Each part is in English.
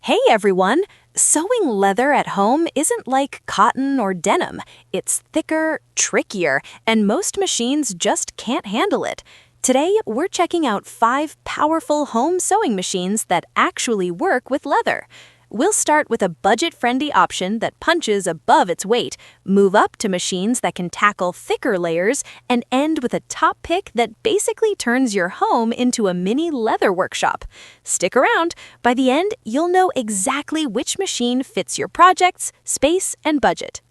Hey everyone! Sewing leather at home isn't like cotton or denim. It's thicker, trickier, and most machines just can't handle it. Today, we're checking out 5 powerful home sewing machines that actually work with leather. We'll start with a budget-friendly option that punches above its weight, move up to machines that can tackle thicker layers, and end with a top pick that basically turns your home into a mini leather workshop. Stick around. By the end, you'll know exactly which machine fits your projects, space, and budget.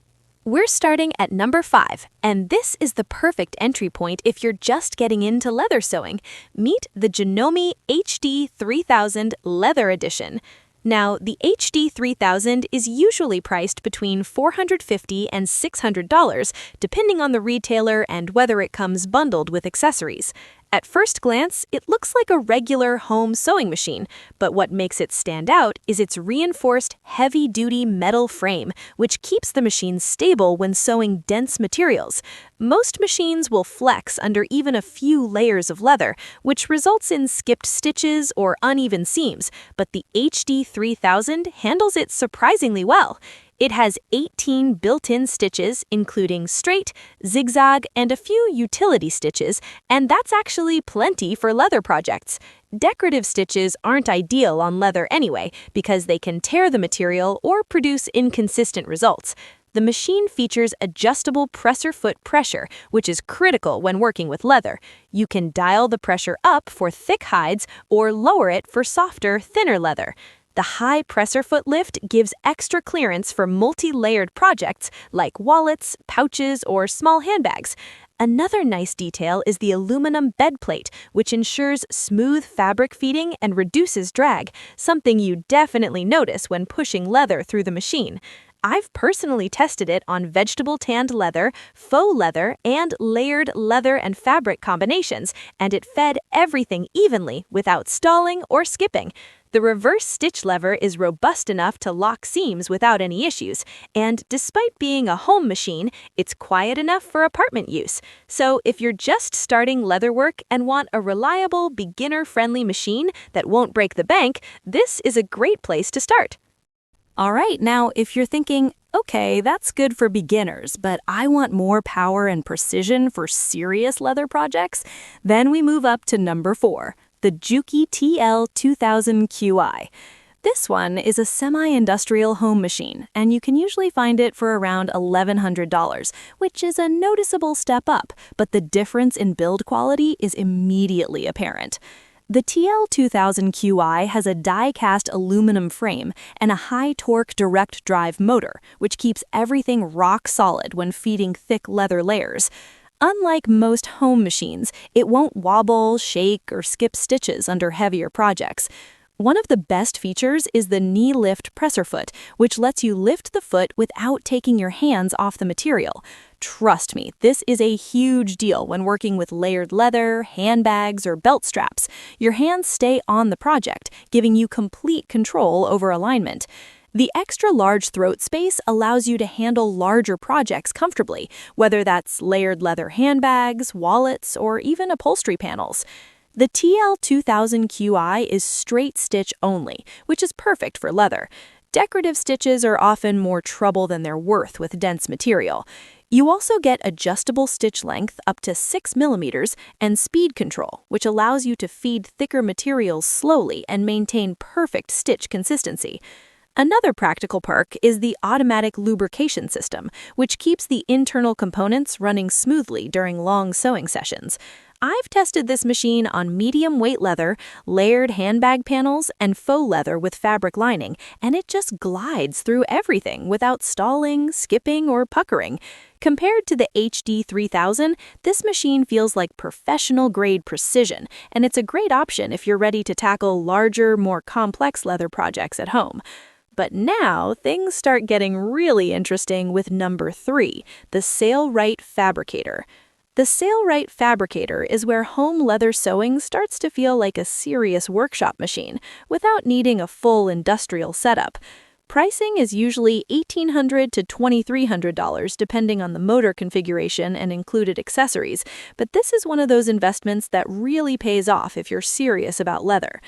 We're starting at number 5, and this is the perfect entry point if you're just getting into leather sewing. Meet the Janome HD 3000 Leather Edition. Now, the HD 3000 is usually priced between $450 and $600, depending on the retailer and whether it comes bundled with accessories. At first glance, it looks like a regular home sewing machine, but what makes it stand out is its reinforced, heavy-duty metal frame, which keeps the machine stable when sewing dense materials. Most machines will flex under even a few layers of leather, which results in skipped stitches or uneven seams, but the HD 3000 handles it surprisingly well. It has 18 built-in stitches, including straight, zigzag, and a few utility stitches, and that's actually plenty for leather projects. Decorative stitches aren't ideal on leather anyway, because they can tear the material or produce inconsistent results. The machine features adjustable presser foot pressure, which is critical when working with leather. You can dial the pressure up for thick hides or lower it for softer, thinner leather. The high presser foot lift gives extra clearance for multi-layered projects like wallets, pouches, or small handbags. Another nice detail is the aluminum bed plate, which ensures smooth fabric feeding and reduces drag, something you definitely notice when pushing leather through the machine. I've personally tested it on vegetable tanned leather, faux leather, and layered leather and fabric combinations, and it fed everything evenly without stalling or skipping. The reverse stitch lever is robust enough to lock seams without any issues, and despite being a home machine, it's quiet enough for apartment use. So if you're just starting leather work and want a reliable, beginner-friendly machine that won't break the bank, this is a great place to start. All right, now if you're thinking, okay, that's good for beginners, but I want more power and precision for serious leather projects, then we move up to number 4. The Juki TL-2000 Qi. This one is a semi-industrial home machine, and you can usually find it for around $1,100, which is a noticeable step up, but the difference in build quality is immediately apparent. The TL-2000 Qi has a die-cast aluminum frame and a high-torque direct drive motor, which keeps everything rock solid when feeding thick leather layers. Unlike most home machines, it won't wobble, shake, or skip stitches under heavier projects. One of the best features is the knee lift presser foot, which lets you lift the foot without taking your hands off the material. Trust me, this is a huge deal when working with layered leather, handbags, or belt straps. Your hands stay on the project, giving you complete control over alignment. The extra large throat space allows you to handle larger projects comfortably, whether that's layered leather handbags, wallets, or even upholstery panels. The TL-2000 Qi is straight stitch only, which is perfect for leather. Decorative stitches are often more trouble than they're worth with dense material. You also get adjustable stitch length up to 6 millimeters and speed control, which allows you to feed thicker materials slowly and maintain perfect stitch consistency. Another practical perk is the automatic lubrication system, which keeps the internal components running smoothly during long sewing sessions. I've tested this machine on medium-weight leather, layered handbag panels, and faux leather with fabric lining, and it just glides through everything without stalling, skipping, or puckering. Compared to the HD 3000, this machine feels like professional-grade precision, and it's a great option if you're ready to tackle larger, more complex leather projects at home. But now, things start getting really interesting with number 3, the Sailrite Fabricator. The Sailrite Fabricator is where home leather sewing starts to feel like a serious workshop machine, without needing a full industrial setup. Pricing is usually $1,800 to $2,300 depending on the motor configuration and included accessories, but this is one of those investments that really pays off if you're serious about leather.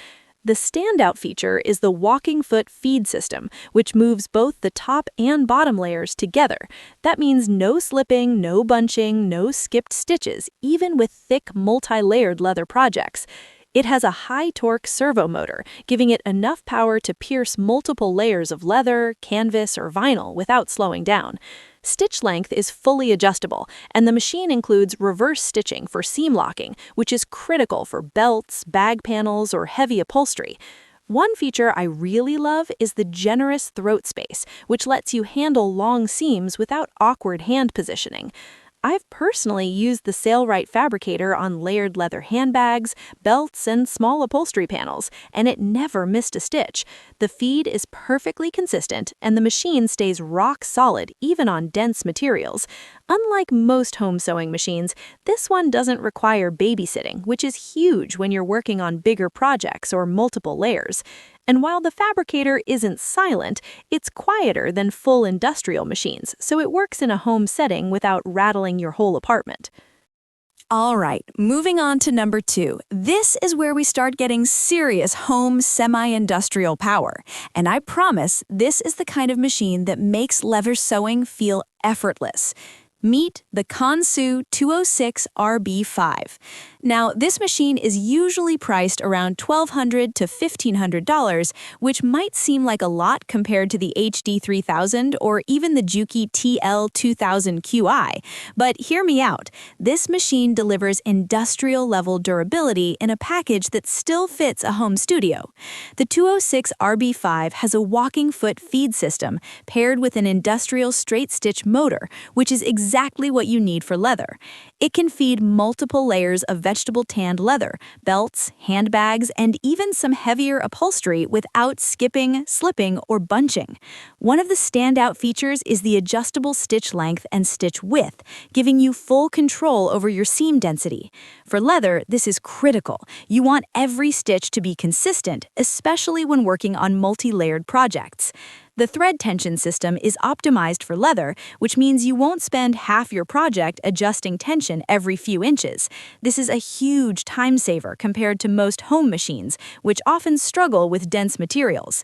The standout feature is the walking foot feed system, which moves both the top and bottom layers together. That means no slipping, no bunching, no skipped stitches, even with thick, multi-layered leather projects. It has a high-torque servo motor, giving it enough power to pierce multiple layers of leather, canvas, or vinyl without slowing down. Stitch length is fully adjustable, and the machine includes reverse stitching for seam locking, which is critical for belts, bag panels, or heavy upholstery. One feature I really love is the generous throat space, which lets you handle long seams without awkward hand positioning. I've personally used the Sailrite Fabricator on layered leather handbags, belts, and small upholstery panels, and it never missed a stitch. The feed is perfectly consistent, and the machine stays rock solid even on dense materials. Unlike most home sewing machines, this one doesn't require babysitting, which is huge when you're working on bigger projects or multiple layers. And while the Fabricator isn't silent, it's quieter than full industrial machines, so it works in a home setting without rattling your whole apartment. All right, moving on to number 2. This is where we start getting serious home semi-industrial power. And I promise this is the kind of machine that makes leather sewing feel effortless. Meet the Consew 206 RB5. Now, this machine is usually priced around $1,200 to $1,500, which might seem like a lot compared to the HD 3000 or even the Juki TL-2000 Qi. But hear me out. This machine delivers industrial-level durability in a package that still fits a home studio. The 206 RB5 has a walking foot feed system paired with an industrial straight-stitch motor, which is exactly what you need for leather. It can feed multiple layers of vegetable tanned leather, belts, handbags, and even some heavier upholstery without skipping, slipping, or bunching. One of the standout features is the adjustable stitch length and stitch width, giving you full control over your seam density. For leather, this is critical. You want every stitch to be consistent, especially when working on multi-layered projects. The thread tension system is optimized for leather, which means you won't spend half your project adjusting tension every few inches. This is a huge time saver compared to most home machines, which often struggle with dense materials.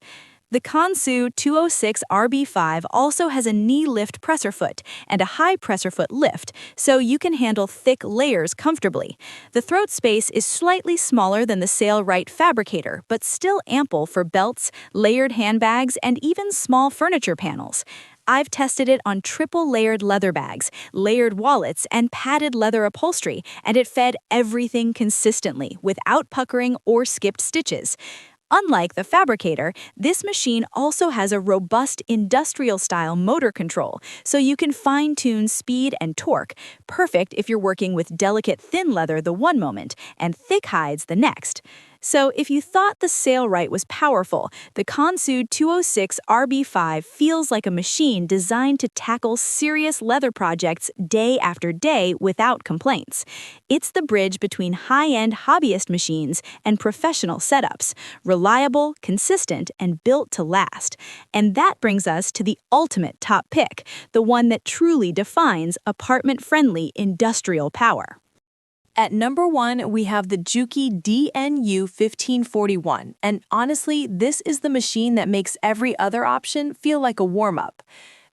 The Consew 206 RB5 also has a knee lift presser foot and a high presser foot lift, so you can handle thick layers comfortably. The throat space is slightly smaller than the Sailrite Fabricator, but still ample for belts, layered handbags, and even small furniture panels. I've tested it on triple-layered leather bags, layered wallets, and padded leather upholstery, and it fed everything consistently, without puckering or skipped stitches. Unlike the Fabricator, this machine also has a robust industrial-style motor control, so you can fine-tune speed and torque, perfect if you're working with delicate thin leather the one moment and thick hides the next. So if you thought the Sailrite was powerful, the Consew 206 RB5 feels like a machine designed to tackle serious leather projects day after day without complaints. It's the bridge between high-end hobbyist machines and professional setups, reliable, consistent, and built to last. And that brings us to the ultimate top pick, the one that truly defines apartment-friendly industrial power. At number 1, we have the Juki DNU-1541, and honestly, this is the machine that makes every other option feel like a warm-up.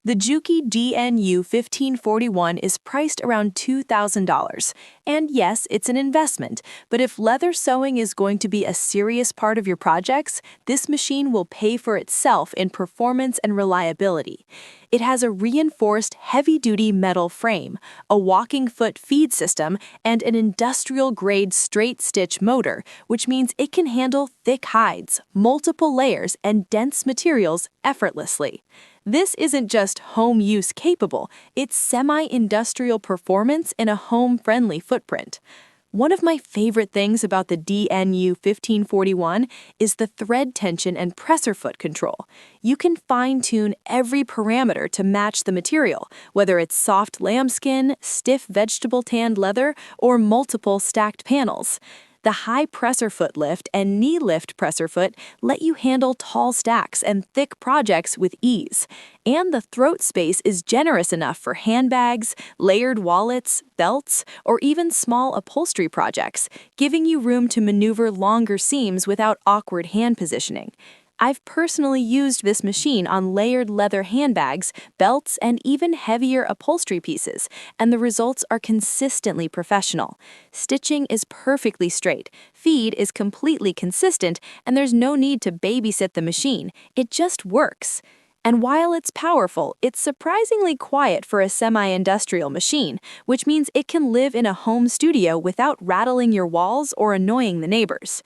The Juki DNU-1541 is priced around $2,000. And yes, it's an investment, but if leather sewing is going to be a serious part of your projects, this machine will pay for itself in performance and reliability. It has a reinforced heavy-duty metal frame, a walking foot feed system, and an industrial-grade straight-stitch motor, which means it can handle thick hides, multiple layers, and dense materials effortlessly. This isn't just home use capable, it's semi-industrial performance in a home-friendly footprint. One of my favorite things about the DNU-1541 is the thread tension and presser foot control. You can fine-tune every parameter to match the material, whether it's soft lambskin, stiff vegetable tanned leather, or multiple stacked panels. The high presser foot lift and knee lift presser foot let you handle tall stacks and thick projects with ease. And the throat space is generous enough for handbags, layered wallets, belts, or even small upholstery projects, giving you room to maneuver longer seams without awkward hand positioning. I've personally used this machine on layered leather handbags, belts, and even heavier upholstery pieces, and the results are consistently professional. Stitching is perfectly straight, feed is completely consistent, and there's no need to babysit the machine. It just works. And while it's powerful, it's surprisingly quiet for a semi-industrial machine, which means it can live in a home studio without rattling your walls or annoying the neighbors.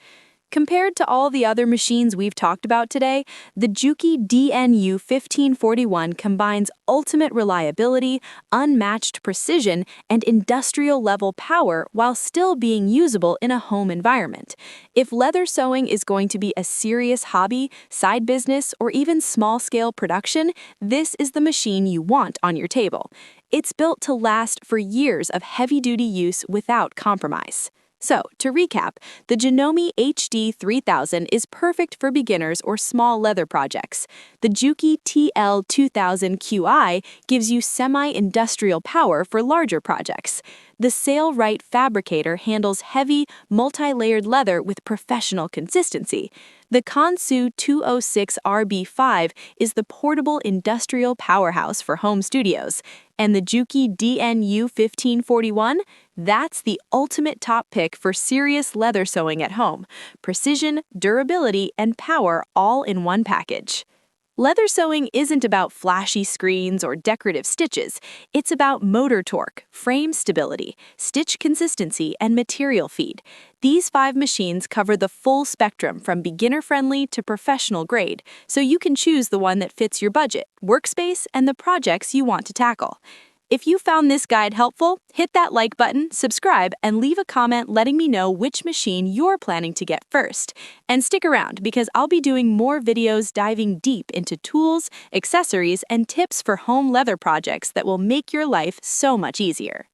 Compared to all the other machines we've talked about today, the Juki DNU-1541 combines ultimate reliability, unmatched precision, and industrial-level power while still being usable in a home environment. If leather sewing is going to be a serious hobby, side business, or even small-scale production, this is the machine you want on your table. It's built to last for years of heavy-duty use without compromise. So, to recap, the Janomi HD-3000 is perfect for beginners or small leather projects. The Juki TL-2000 Qi gives you semi-industrial power for larger projects. The Sailrite Fabricator handles heavy, multi-layered leather with professional consistency. The Consew 206RB5 is the portable industrial powerhouse for home studios. And the Juki DNU-1541? That's the ultimate top pick for serious leather sewing at home. Precision, durability, and power all in one package. Leather sewing isn't about flashy screens or decorative stitches. It's about motor torque, frame stability, stitch consistency, and material feed. These 5 machines cover the full spectrum from beginner-friendly to professional-grade, so you can choose the one that fits your budget, workspace, and the projects you want to tackle. If you found this guide helpful, hit that like button, subscribe, and leave a comment letting me know which machine you're planning to get first. And stick around because I'll be doing more videos diving deep into tools, accessories, and tips for home leather projects that will make your life so much easier.